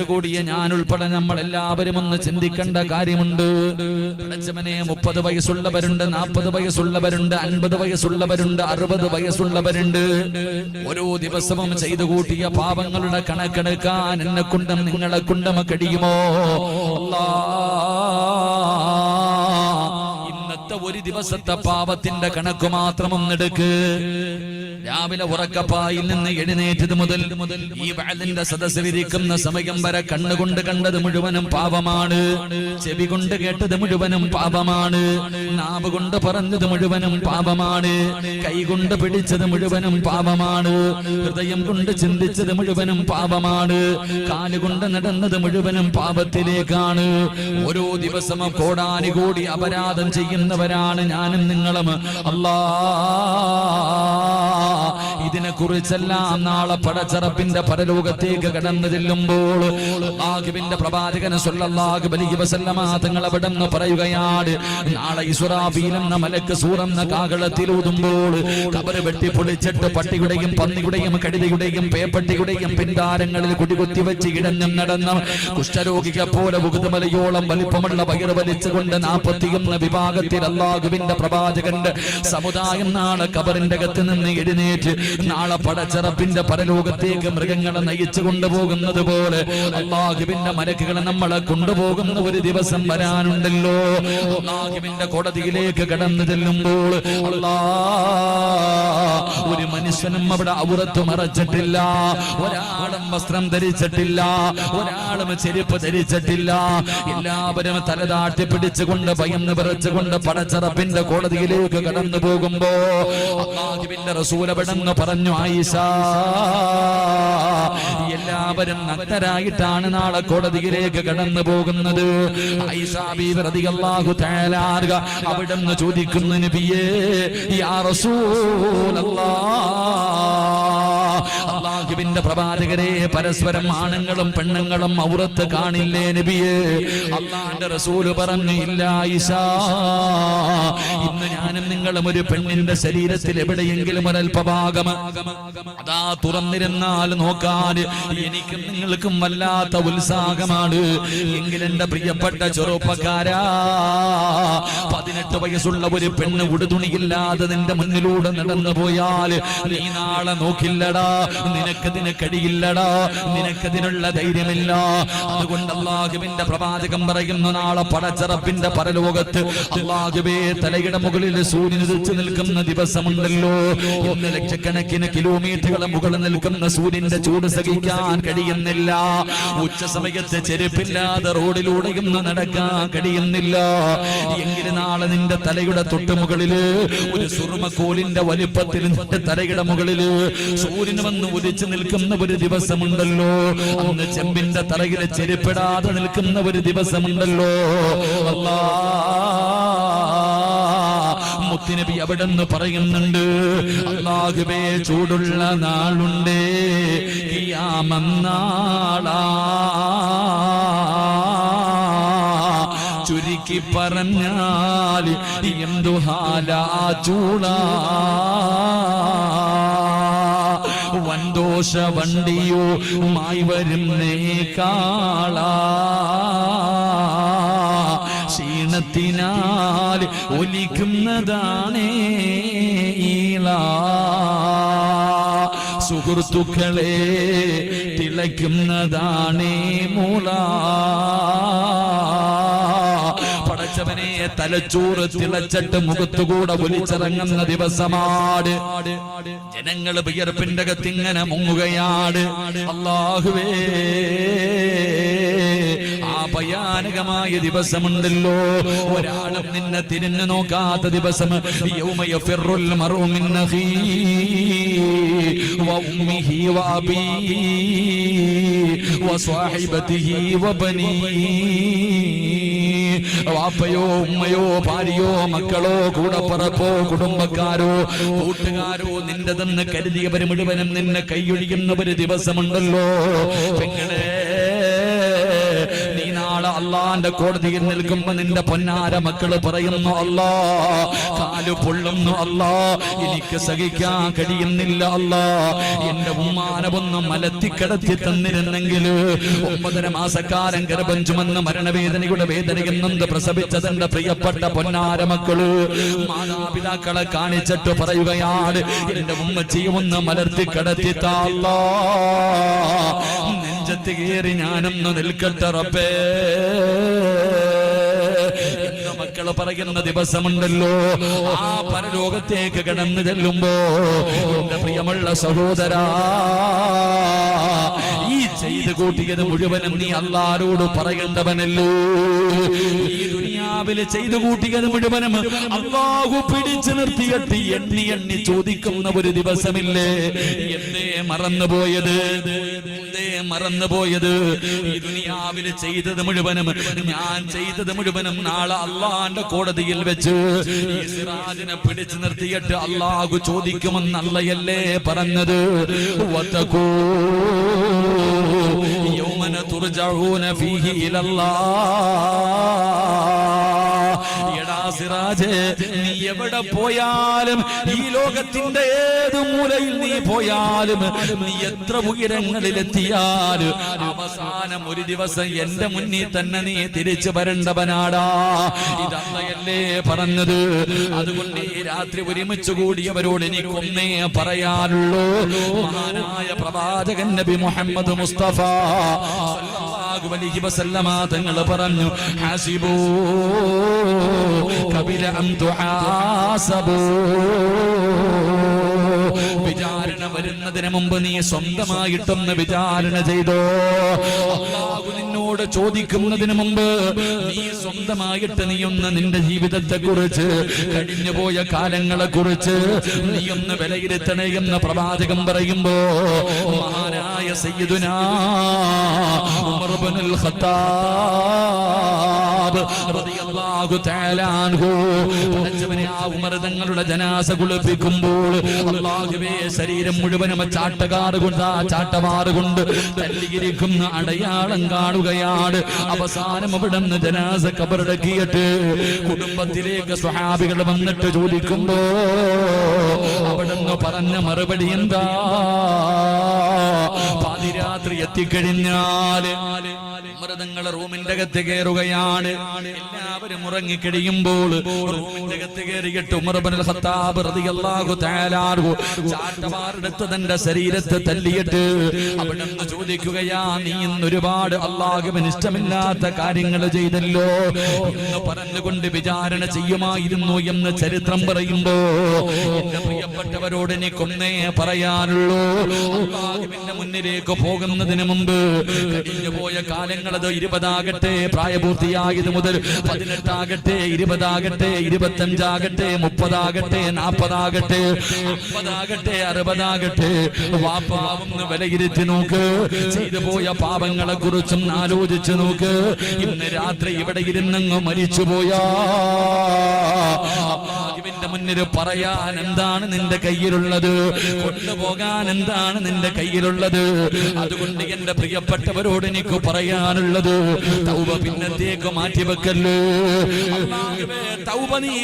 കൂടിയ ഞാൻ ഉൾപ്പെടെ നമ്മൾ എല്ലാവരും ഒന്ന് ചിന്തിക്കേണ്ട കാര്യമുണ്ട്. 30 വയസ്സുള്ളവരുണ്ട്, 40 വയസ്സുള്ളവരുണ്ട്, 50 വയസ്സുള്ളവരുണ്ട്, 60 വയസ്സുള്ളവരുണ്ട്. ഓരോ ദിവസവും ചെയ്തു കൂട്ടിയ പാപങ്ങളുടെ കണക്കെടുക്കാൻ എന്നെ കൊണ്ടും നിങ്ങളെ കൊണ്ടും കഴിയുമോ? ഇന്നത്തെ ഒരു ദിവസത്തെ പാപത്തിന്റെ കണക്ക് മാത്രം ഒന്നെടുക്ക്. രാവിലെ ഉറക്കപ്പായിൽ നിന്ന് എഴുന്നേറ്റത് മുതൽ ഈ വഅലിന്റെ സദസ്സിലിരിക്കുന്ന സമയം വരെ കണ്ണുകൊണ്ട് കണ്ടത് മുഴുവനും പാപമാണ്, ചെവി കൊണ്ട് കേട്ടത് മുഴുവനും പാപമാണ്, നാവ് കൊണ്ട് പറഞ്ഞത് മുഴുവനും പാപമാണ്, കൈ കൊണ്ട് പിടിച്ചത് മുഴുവനും പാപമാണ്, ഹൃദയം കൊണ്ട് ചിന്തിച്ചത് മുഴുവനും പാപമാണ്, കാലുകൊണ്ട് നടന്നത് മുഴുവനും പാപത്തിലേക്കാണ്. ഓരോ ദിവസവും കോടാനുകോടി അപരാധം ചെയ്യുന്നവരാണ് ഞാനും നിങ്ങളും. ഇതിനെ കുറിച്ചെല്ലാം നാളെ പടച്ചറപ്പിന്റെ പരലോകത്തേക്ക് കടന്നു ചെല്ലുമ്പോൾ അല്ലാഹുവിന്റെ പ്രവാചകൻ സ്വല്ലല്ലാഹു അലൈഹി വസല്ലമ തങ്ങൾ അവിടെന്ന് പറയുകയാണ്, നാളെ ഇസ്രാഫീൽ എന്ന മലക്ക് സൂറെന്ന കാഹളത്തിലൂതുമ്പോൾ ഖബർ വെട്ടിപ്പൊളിച്ചിട്ട് പട്ടിയുടെയും പന്നിയുടെയും കഴുതയുടെയും പേപ്പട്ടിയുടെയും പിൻതാരങ്ങളിൽ കുടികുത്തി വെച്ച് ഇടഞ്ഞും നടന്ന കുഷ്ഠരോഗിയെ പോലെ ഉകുതുമലയോളം വലിപ്പമുള്ള വയറ് വലിച്ചുകൊണ്ട് 41 വിഭാഗത്തിൽ അല്ലാഹുവിന്റെ പ്രവാചകന്റെ സമുദായം നാളെ ഖബറിന്റെ അകത്ത് നിന്ന് എഴുന്നേറ്റ് നാളെ പടച്ചറപ്പിന്റെ പരലോകത്തേക്ക് മൃഗങ്ങളെ നയിച്ചു കൊണ്ടുപോകുന്നത് പോലെ അല്ലാഹുവിന്റെ മലക്കുകളെ നമ്മളെ കൊണ്ടുപോകുന്ന ഒരു ദിവസം വരാനുണ്ടല്ലോ. അല്ലാഹുവിന്റെ കോടതിയിലേക്ക് കടന്നു ചെല്ലുമ്പോൾ ഒരു മനുഷ്യനും അവിടെ ഔറത്ത് മറച്ചിട്ടില്ല, ഒരാളും വസ്ത്രം ധരിച്ചിട്ടില്ല, ഒരാളും ചെരുപ്പ് ധരിച്ചിട്ടില്ല. എല്ലാവരും തലതാട്ടി പിടിച്ചുകൊണ്ട് ഭയന്ന് വിറച്ചുകൊണ്ട് പടച്ചറപ്പിന്റെ കോടതിയിലേക്ക് കടന്നു പോകുമ്പോ അല്ലാഹുവിന്റെ റസൂൽ അവിടെന്ന് പറഞ്ഞു, ആയിഷ, എല്ലാവരും നഗ്നരായിട്ടാണ് നാളെ കോടതിയിലേക്ക് കടന്നു പോകുന്നത്. ആയിഷ ബീവി റളിയല്ലാഹു തആല അൻഹ അവിടെന്ന് ചോദിക്കുന്നു, നബിയേ, യാ റസൂലല്ലാഹ്, അല്ലാഹുവിന്റെ പ്രവാചകരെ, പരസ്പരം ആണുങ്ങളും പെണ്ണുങ്ങളും ഔറത്ത് കാണില്ലേ നബിയേ? അല്ലാഹുവിന്റെ റസൂല് പറഞ്ഞു, ഇല്ല ആയിഷ, ഇന്ന് ഞാനും നിങ്ങളും ഒരു പെണ്ണിന്റെ ശരീരത്തിൽ എവിടെയെങ്കിലും ഒരൽപഭാഗം അതാ തുറന്നിരുന്നാൽ നോക്കാൻ എനിക്കും നിങ്ങൾക്കും വല്ലാത്ത ഉത്സാഹമാണ്. എങ്കിൽ എന്റെ പ്രിയപ്പെട്ട ചെറുപ്പക്കാരാ, 18 വയസ്സുള്ള ഒരു പെണ്ണ് ഉടുതുണിയില്ലാതെ നിന്റെ മുന്നിലൂടെ നടന്നു പോയാൽ നീ നാളെ നോക്കില്ലടാ, നിനക്കതിന് കഴിയില്ലടാ, നിനക്കതിനുള്ള ധൈര്യമില്ല. അതുകൊണ്ട് അല്ലാഹുവിന്റെ പ്രവാചകൻ പറയുന്നു, നാളെ പടച്ചറപ്പിന്റെ പരലോകത്ത് അല്ലാഹുവേ, തലയുടെ മുകളിൽ സൂര്യൻ ഉദിച്ചു നിൽക്കുന്ന ദിവസമുണ്ടല്ലോ. ഇന്ന് ലക്ഷക്കണക്കിന് കിലോമീറ്ററുകൾ മുകളിൽ നിൽക്കുന്ന സൂര്യന്റെ ചൂട് സഹിക്കാൻ കഴിയുന്നില്ല. ഉച്ച സമയത്ത് ചെരുപ്പില്ലാതെ റോഡിലൂടെയും നടക്കാൻ കഴിയുന്നില്ല. എങ്കിലും നാളെ നിന്റെ തലയുടെ തൊട്ടുമുകളില് ഒരു സുറുമക്കോലിന്റെ വലിപ്പത്തിൽ നിന്റെ തലയുടെ മുകളില് സൂര്യൻ വന്ന് ഉദിച്ചു നിൽക്കുന്ന ഒരു ദിവസമുണ്ടല്ലോ. അന്ന് ചെമ്പിന്റെ തലയിൽ ചെരുപ്പിടാതെ നിൽക്കുന്ന ഒരു ദിവസമുണ്ടല്ലോ. മുത്തുനബി അവിടെന്ന് പറയുന്നുണ്ട്, അല്ലാഹുവേ, ചൂടുള്ള നാളുണ്ട്, ഖിയാമം നാളാ, ചുരുക്കി പറഞ്ഞാൽ എന്തു ഹാലാ ചൂടാ, വൻദോഷ വണ്ടിയോ മായി വരുന്നേ കാളാ, ക്ഷീണത്തിനാൽ ഒലിക്കുന്നതാണേ ഈള, സുഹൃത്തുക്കളെ തിളയ്ക്കുന്നതാണേ മൂള. പടച്ചവനെ, തലച്ചോറ് തിളച്ചിട്ട് മുഖത്തുകൂടെ ഒലിച്ചിറങ്ങുന്ന ദിവസമാണ്. ജനങ്ങൾ വിയർപ്പിന്റെ അകത്ത് ഇങ്ങനെ മുങ്ങുകയാണ്. അല്ലാഹുവേ, ആ ഭയാനകമായ ദിവസമുണ്ടല്ലോ, ഒരാളും നിന്നെ തിരിഞ്ഞു നോക്കാത്ത ദിവസം. യൗമ യഫിറുൽ മർഉ മിൻ അഖീഹി വ ഉമ്മിഹി വ അബീഹി വ സ്വഹിബതിഹി വ ബനീഹി. വാപ്പയോ ഉമ്മയോ ഭാര്യയോ മക്കളോ കൂടപ്പറപ്പോ കുടുംബക്കാരോ കൂട്ടുകാരോ നിന്റെതെന്ന് കരുതിയവർ മുഴുവനും നിന്നെ കൈയൊഴിയുന്ന ഒരു ദിവസമുണ്ടല്ലോ. പെങ്ങളെ, നീ നാളെ അല്ലാഹുവിന്റെ അള്ളാന്റെ കോടതിയിൽ നിൽക്കുമ്പോ നിന്റെ പൊന്നാര മക്കള് പറയുന്നു, അല്ലാ കാല് പൊള്ളുന്നു, അല്ലാ എനിക്ക് സഹിക്കാൻ കഴിയുന്നില്ല, അല്ലാ എന്റെ ഉമ്മാനൊന്ന് മലത്തിക്കിടത്തി തന്നിരുന്നെങ്കിൽ 9 മാസക്കാരൻ ഗർഭം ചുമന്ന് മരണവേദനയുടെ വേദനയിൽ നിന്ന് പ്രസവിച്ച തന്റെ പ്രിയപ്പെട്ട പൊന്നാര മക്കള് മാതാപിതാക്കളെ കാണിച്ചിട്ട് പറയുകയാണ്, എന്റെ ഉമ്മച്ചിയെ ഒന്ന് മലർത്തി കിടത്തിത്താ അല്ലാ, നെഞ്ചത്ത് കയറി ഞാനൊന്ന് നിൽക്കട്ടെ റബ്ബേ എന്ന് മക്കള് പറയുന്ന ദിവസമുണ്ടല്ലോ. ആ പരലോകത്തേക്ക് കടന്നു ചെല്ലുമ്പോ എന്റെ പ്രിയമുള്ള സഹോദരാ, ഈ ചെയ്ത് കൂട്ടിയത് മുഴുവനും നീ അല്ലാഹുവോട് പറയേണ്ടവനല്ലോ. ഈ ദുനിയാവില് ചെയ്തു കൂട്ടിയത് മുഴുവനും അല്ലാഹു പിടിച്ചു നിർത്തിയിട്ട് എണ്ണി എണ്ണി ചോദിക്കുന്ന ഒരു ദിവസമില്ലേ? എന്തേ മറന്നുപോയത്? എന്തേ മറന്നുപോയത്? ഈ ദുനിയാവില് ചെയ്തത് മുഴുവനും, ഞാൻ ചെയ്തത് മുഴുവനും നാളെ അള്ളാന്റെ കോടതിയിൽ വെച്ച് ഈ സിറാജിനെ പിടിച്ചു നിർത്തിയിട്ട് അല്ലാഹു ചോദിക്കുമെന്ന് അല്ലയല്ലേ പറഞ്ഞത്? വതഖൂ യൗമന തുർജഊന ഫീഹി ഇലല്ലാഹ്. എടാ സിറാജേ, നീ എവിടെ പോയാലും, ഈ ലോകത്തിന്റെ ഏത് മൂലയിൽ നീ പോയാലും, നീ എത്ര ഉയരങ്ങളിലെത്തിയാലും അവസാനം ഒരു ദിവസം എന്റെ മുന്നിൽ തന്നെ നീ തിരിച്ചു വരേണ്ടവനാടാ. ഇതല്ലയല്ലേ പറഞ്ഞത്? അതുകൊണ്ട് ഈ രാത്രി ഒരുമിച്ച് കൂടിയവരോട് എനിക്കൊന്നേ പറയാനുള്ളൂ. മഹാനായ പ്രവാചകൻ നബി മുഹമ്മദ് മുസ്തഫ സല്ലല്ലാഹു അലൈഹി വസല്ലമ തങ്ങൾ പറഞ്ഞു, ഹസിബൂ ഖബല അൻ തുഹാസബൂ. വിചാരണ വരുന്നതിന് മുമ്പ് നീ സ്വന്തമായിട്ടൊന്ന് വിചാരണ ചെയ്തോ. അല്ലാഹു നിന്നോട് ചോദിക്കുന്നതിന് മുമ്പ് നീ സ്വന്തമായിട്ട് നീ ഒന്ന് നിന്റെ ജീവിതത്തെ കുറിച്ച്, കഴിഞ്ഞുപോയ കാലങ്ങളെ കുറിച്ച് നീ ഒന്ന് വിലയിരുത്തണേ എന്ന് പ്രവാചകൻ പറയുമ്പോ മഹാനായ സയ്യിദുനാ ഉമർ ഇബ്നുൽ ഖത്താബ് റളിയല്ലാഹു തആല അൻഹു പടച്ചവനെ ആ ഉമർ തങ്ങളുടെ ജനാസ കുളിപ്പിക്കുമ്പോൾ അല്ലാഹുവേ ശരീരം മുഴുവനും ചാട്ടവാറുകൊണ്ട് തല്ലിയിരിക്കുന്ന അടയാളം കാണുകയാണ്. അവസാനം അവിടുന്ന് ജനാസ ഖബറടക്കിയിട്ട് കുടുംബത്തിലേക്ക് സ്വഹാബികൾ വന്നിട്ട് ചോദിക്കുമ്പോ അവിടുന്ന് പറഞ്ഞ മറുപടി എന്താ? പാതിരാത്രി എത്തിക്കഴിഞ്ഞാൽ മൃതങ്ങൾ റൂമിന്റെ അകത്ത് കയറുകയാണ്. എല്ലാവരും ഉറങ്ങിക്കഴിയുമ്പോൾ റൂമിന്റെ അകത്ത് കയറിയിട്ട് ഉമർ ഇബ്നുൽ ഖത്താബ് റളിയല്ലാഹു തആല അൻഹു ചാട്ടവാറെടുത്ത് തന്റെ ശരീരത്തെ തല്ലിയിട്ട് അവിടുന്ന് ചോദിക്കുകയാ, നീ ഇന്ന് ഒരുപാട് അല്ലാഹുവിന് ഇഷ്ടമില്ലാത്ത കാര്യങ്ങൾ ചെയ്തല്ലോ എന്ന് പറഞ്ഞുകൊണ്ട് വിചാരണ ചെയ്യുമായിരുന്നു എന്ന് ചരിത്രം പറയുമ്പോ എന്റെ പ്രിയപ്പെട്ടവരോട് എനിക്കൊന്നേ പറയാനുള്ളൂ. അല്ലാഹുവിന്റെ മുന്നിലേക്ക് പോകുന്നതിന് മുമ്പ് കഴിഞ്ഞു പോയ കാലങ്ങളത് 20 ആകട്ടെ, പ്രായപൂർത്തിയായത് മുതൽ 18 ആകട്ടെ, 20 ആകട്ടെ, 25 ആകട്ടെ, 30 ആകട്ടെ, 40 ആകട്ടെ, 50 ആകട്ടെ, 60 ആകട്ടെ, വാപ്പാവെന്ന് വിലയിരുത്തി നോക്ക്. ചെയ്തു പോയ പാപങ്ങളെ കുറിച്ചും ആലോചിച്ച് നോക്ക്. ഇന്ന് രാത്രി ഇവിടെ ഇരുന്നങ്ങ് മരിച്ചുപോയാ അല്ലാഹുവിന്റെ മുന്നിൽ പറയാൻ എന്താണ് നിന്റെ കയ്യിലുള്ളത്? കൊണ്ടുപോകാൻ എന്താണ് നിന്റെ കയ്യിലുള്ളത്? അതുകൊണ്ട് എന്റെ പ്രിയപ്പെട്ടവരോട് എനിക്ക് പറയാനുള്ളത്, തൗബ പിന്നത്തേക്ക് മാറ്റിവെക്കല്ലേ. അല്ലാഹുവേ, തൗബ നീ